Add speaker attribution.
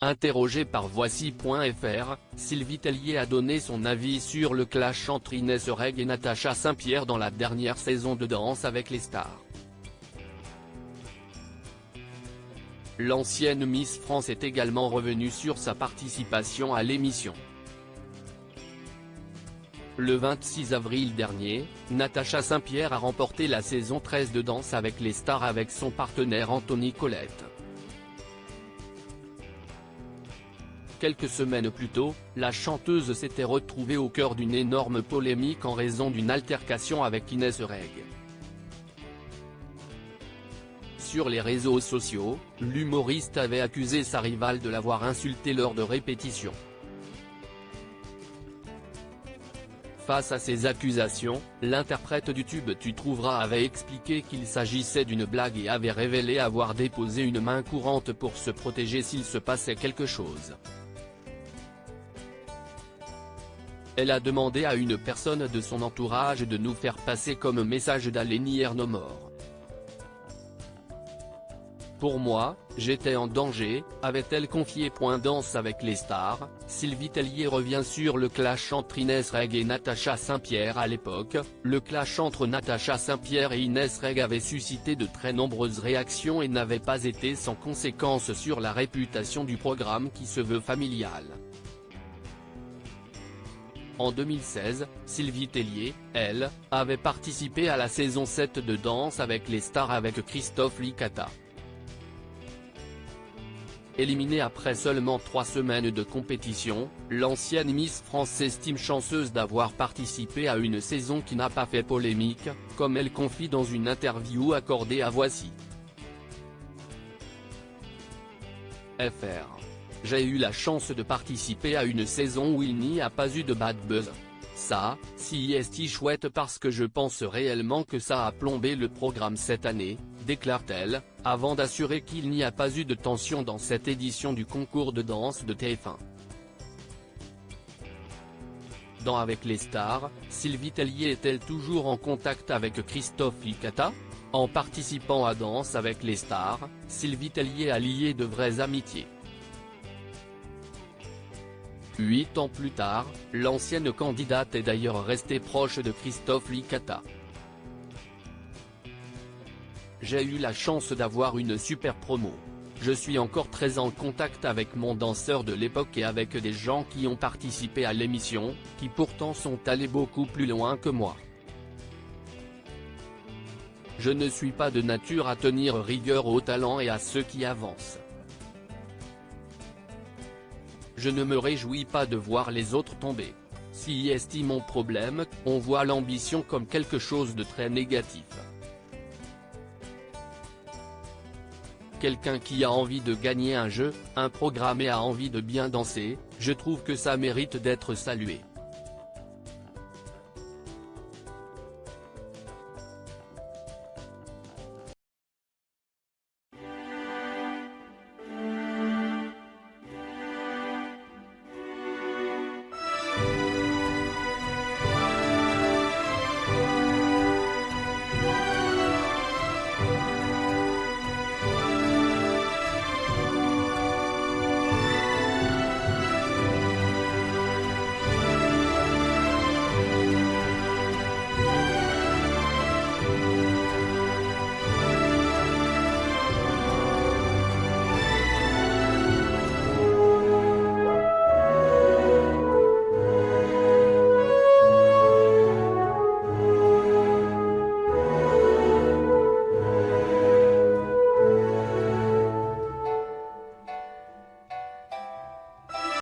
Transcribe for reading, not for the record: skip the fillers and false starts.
Speaker 1: Interrogée par Voici.fr, Sylvie Tellier a donné son avis sur le clash entre Inès Reg et Natacha Saint-Pierre dans la dernière saison de Danse avec les stars. L'ancienne Miss France est également revenue sur sa participation à l'émission. Le 26 avril dernier, Natacha Saint-Pierre a remporté la saison 13 de Danse avec les stars avec son partenaire Anthony Colette. Quelques semaines plus tôt, la chanteuse s'était retrouvée au cœur d'une énorme polémique en raison d'une altercation avec Inès Reg. Sur les réseaux sociaux, l'humoriste avait accusé sa rivale de l'avoir insultée lors de répétitions. Face à ces accusations, l'interprète du tube Tu trouveras avait expliqué qu'il s'agissait d'une blague et avait révélé avoir déposé une main courante pour se protéger s'il se passait quelque chose. Elle a demandé à une personne de son entourage de nous faire passer comme message d'aller nier nos morts. Pour moi, j'étais en danger, avait-elle confié. Danse avec les stars, Sylvie Tellier revient sur le clash entre Inès Reg et Natacha Saint-Pierre. À l'époque, le clash entre Natacha Saint-Pierre et Inès Reg avait suscité de très nombreuses réactions et n'avait pas été sans conséquence sur la réputation du programme qui se veut familial. En 2016, Sylvie Tellier, elle, avait participé à la saison 7 de Danse avec les stars avec Christophe Licata. Éliminée après seulement 3 semaines de compétition, l'ancienne Miss France s'estime chanceuse d'avoir participé à une saison qui n'a pas fait polémique, comme elle confie dans une interview accordée à Voici. FR. J'ai eu la chance de participer à une saison où il n'y a pas eu de bad buzz. Ça, c'est chouette parce que je pense réellement que ça a plombé le programme cette année, déclare-t-elle, avant d'assurer qu'il n'y a pas eu de tension dans cette édition du concours de danse de TF1. Dans Avec les stars, Sylvie Tellier est-elle toujours en contact avec Christophe Licata? En participant à Danse avec les stars, Sylvie Tellier a lié de vraies amitiés. 8 ans plus tard, l'ancienne candidate est d'ailleurs restée proche de Christophe Licata. J'ai eu la chance d'avoir une super promo. Je suis encore très en contact avec mon danseur de l'époque et avec des gens qui ont participé à l'émission, qui pourtant sont allés beaucoup plus loin que moi. Je ne suis pas de nature à tenir rigueur aux talents et à ceux qui avancent. Je ne me réjouis pas de voir les autres tomber. Si est mon problème, on voit l'ambition comme quelque chose de très négatif. Quelqu'un qui a envie de gagner un jeu, un programme et a envie de bien danser, je trouve que ça mérite d'être salué.